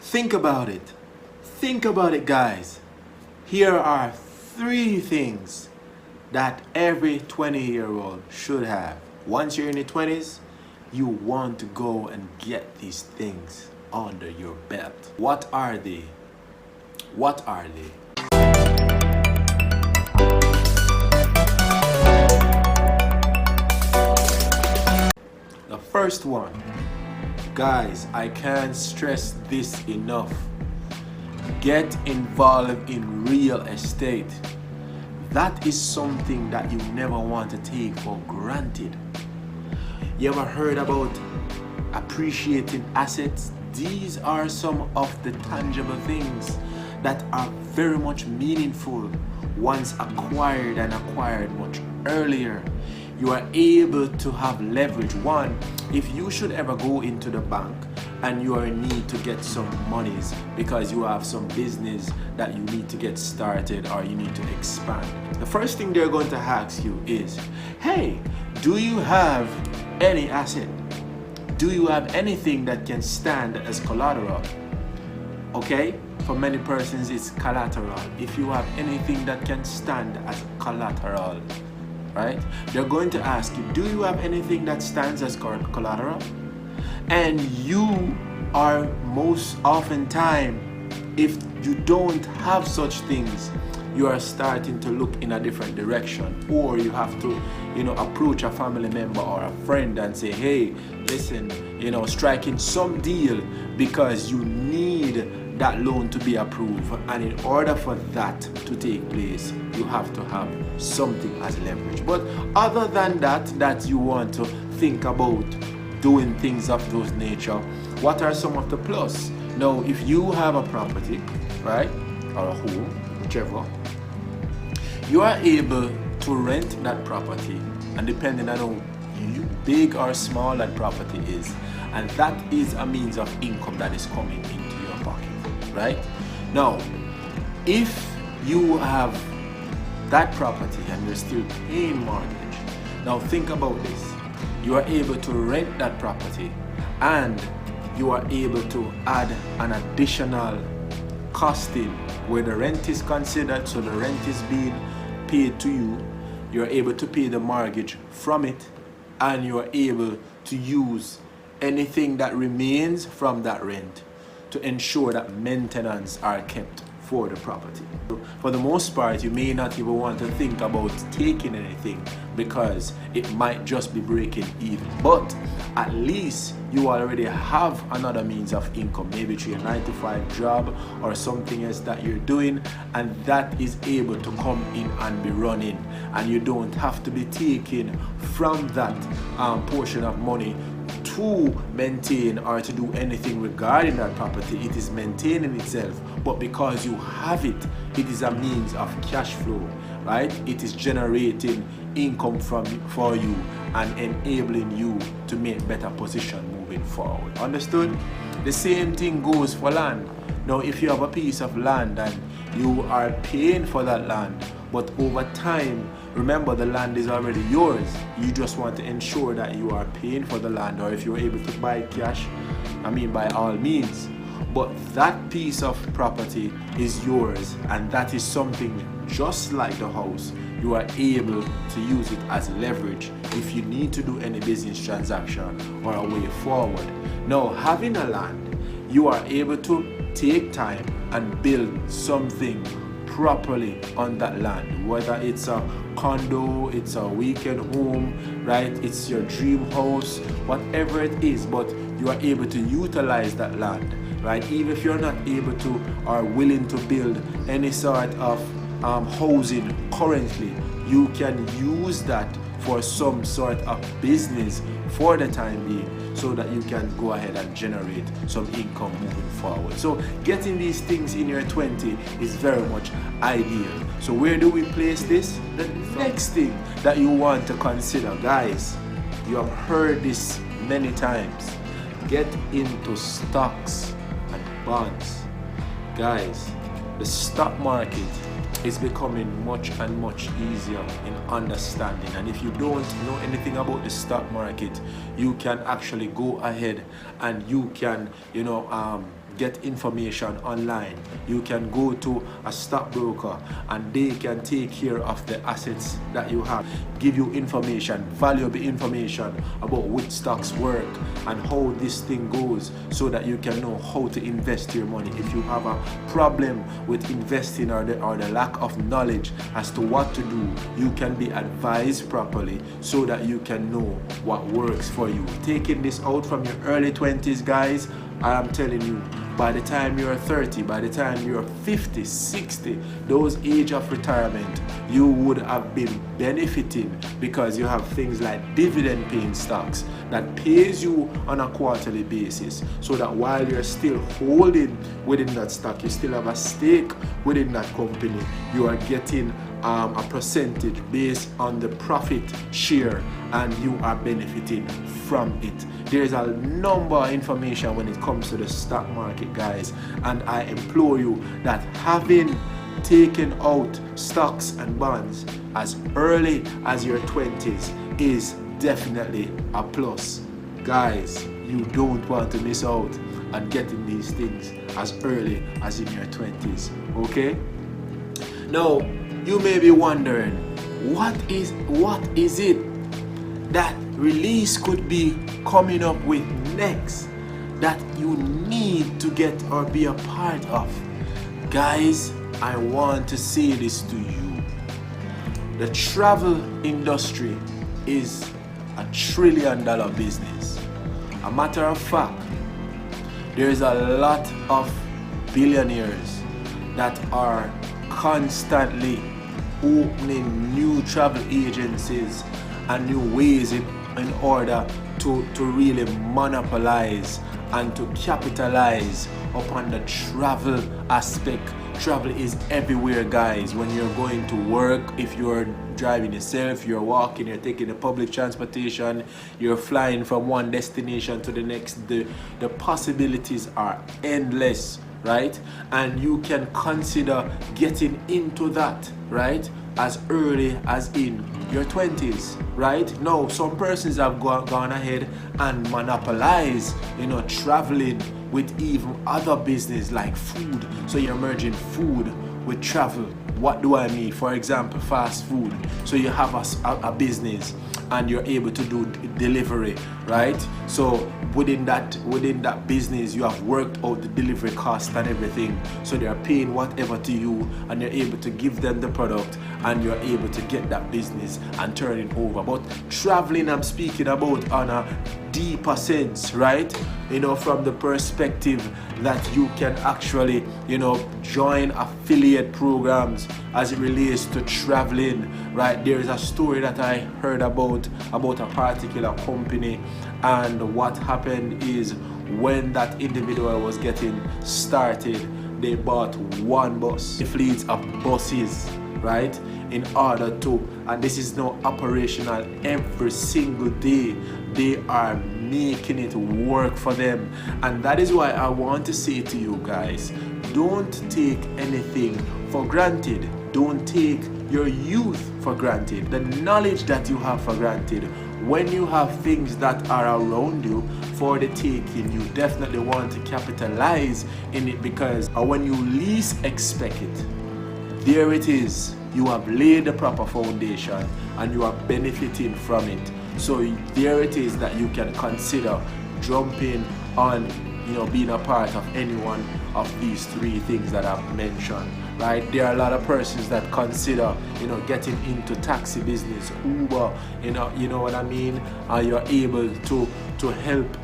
Think about it. Think about it, guys. Here are 3 things that every 20-year-old should have. Once you're in your 20s, you want to go and get these things under your belt. What are they? What are they? The first one, guys, I can't stress this enough. Get involved in real estate. That is something that you never want to take for granted. You ever heard about appreciating assets? These are some of the tangible things that are very much meaningful once acquired and acquired much earlier. You are able to have leverage. One, if you should ever go into the bank and you are in need to get some monies because you have some business that you need to get started or you need to expand, the first thing they're going to ask you is, hey, do you have any asset? Do you have anything that can stand as collateral? Okay, for many persons it's collateral. If you have anything that can stand as collateral, right? They're going to ask you, do you have anything that stands as collateral? And you are most often time, if you don't have such things, you are starting to look in a different direction, or you have to, approach a family member or a friend and say, hey, listen, striking some deal because you need that loan to be approved. And in order for that to take place, you have to have something as leverage. But other than that you want to think about doing things of those nature, what are some of the plus? Now, if you have a property, right, or a home, whichever, you are able to rent that property, and depending on how big or small that property is, and that is a means of income that is coming into your pocket, right? Now, if you have that property and you're still paying mortgage, now think about this. You are able to rent that property and you are able to add an additional costing where the rent is considered, so the rent is being paid to you. You're able to pay the mortgage from it, and you're able to use anything that remains from that rent to ensure that maintenance are kept for the property. For the most part, you may not even want to think about taking anything because it might just be breaking even. But at least you already have another means of income, maybe through a 9-to-5 job or something else that you're doing, and that is able to come in and be running, and you don't have to be taking from that portion of money to maintain or to do anything regarding that property. It is maintaining itself, but because you have it, it is a means of cash flow, right? It is generating income for you and enabling you to make better position moving forward. Understood? The same thing goes for land. Now, if you have a piece of land and you are paying for that land, but over time, remember, the land is already yours. You just want to ensure that you are paying for the land, or if you're able to buy cash, by all means. But that piece of property is yours, and that is something just like the house. You are able to use it as leverage if you need to do any business transaction or a way forward. Now, having a land, you are able to take time and build something properly on that land, whether it's a condo, it's a weekend home, right? It's your dream house, whatever it is, but you are able to utilize that land, right? Even if you're not able to or willing to build any sort of housing currently, you can use that for some sort of business for the time being, so that you can go ahead and generate some income moving forward. So getting these things in your 20 is very much ideal. So where do we place this? The next thing that you want to consider, guys, you have heard this many times, get into stocks and bonds. Guys, the stock market is becoming much and much easier in understanding, and if you don't know anything about the stock market, you can actually go ahead and you can get information online. You can go to a stockbroker and they can take care of the assets that you have, give you information, valuable information about which stocks work and how this thing goes, so that you can know how to invest your money. If you have a problem with investing or the lack of knowledge as to what to do, you can be advised properly so that you can know what works for you. Taking this out from your early 20s, guys, I am telling you, by the time you're 30, by the time you're 50, 60, those age of retirement, you would have been benefiting, because you have things like dividend paying stocks that pays you on a quarterly basis, so that while you're still holding within that stock, you still have a stake within that company, you are getting a percentage based on the profit share, and you are benefiting from it. There's a number of information when it comes to the stock market, guys, and I implore you that having taken out stocks and bonds as early as your 20s is definitely a plus. Guys, you don't want to miss out on getting these things as early as in your 20s, okay? Now, you may be wondering, what is it that Release could be coming up with next that you need to get or be a part of? Guys, I want to say this to you. The travel industry is a $1 trillion business. A matter of fact, there's a lot of billionaires that are constantly opening new travel agencies and new ways in order to really monopolize and to capitalize upon the travel aspect. Travel is everywhere, guys. When you're going to work, if you're driving yourself, you're walking, you're taking the public transportation, you're flying from one destination to the next, the possibilities are endless, right? And you can consider getting into that, right, as early as in your 20s, right? Now, some persons have gone ahead and monopolize, traveling with even other business like food. So you're merging food with travel. What do I mean? For example, fast food. So you have a business and you're able to do delivery, right? So within that business, you have worked out the delivery cost and everything. So they are paying whatever to you, and you're able to give them the product, and you're able to get that business and turn it over. But traveling, I'm speaking about on a deeper sense, right? From the perspective that you can actually, join affiliate programs as it relates to traveling, right? There is a story that I heard about a particular company, and what happened is when that individual was getting started, they bought one bus, a fleet of buses, right? In order to, and this is now operational every single day. They are making it work for them. And that is why I want to say to you guys, don't take anything for granted. Don't take your youth for granted, the knowledge that you have for granted. When you have things that are around you for the taking, you definitely want to capitalize in it, because when you least expect it, there it is. You have laid the proper foundation and you are benefiting from it. So there it is that you can consider jumping on, being a part of any one of these three things that I've mentioned, right? There are a lot of persons that consider, getting into taxi business, Uber, you know what I mean? You're able to help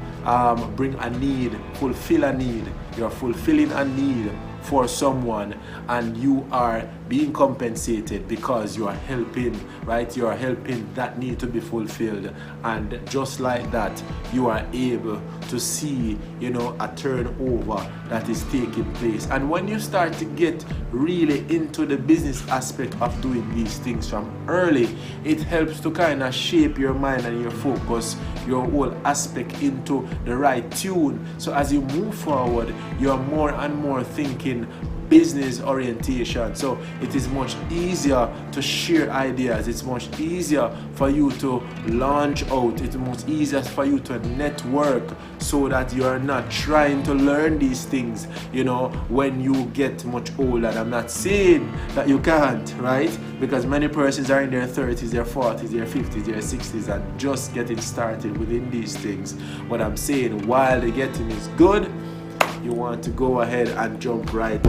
bring a need, fulfill a need. You're fulfilling a need for someone, and you are being compensated because you are helping, right? You are helping that need to be fulfilled, and just like that, you are able to see, a turnover that is taking place. And when you start to get really into the business aspect of doing these things from early, it helps to kind of shape your mind and your focus, your whole aspect into the right tune. So as you move forward, you're more and more thinking business orientation. So it is much easier to share ideas. It's much easier for you to launch out. It's much easier for you to network, so that you are not trying to learn these things, when you get much older. I'm not saying that you can't, right? Because many persons are in their 30s, their 40s, their 50s, their 60s and just getting started within these things. What I'm saying, while the getting is good, you want to go ahead and jump right.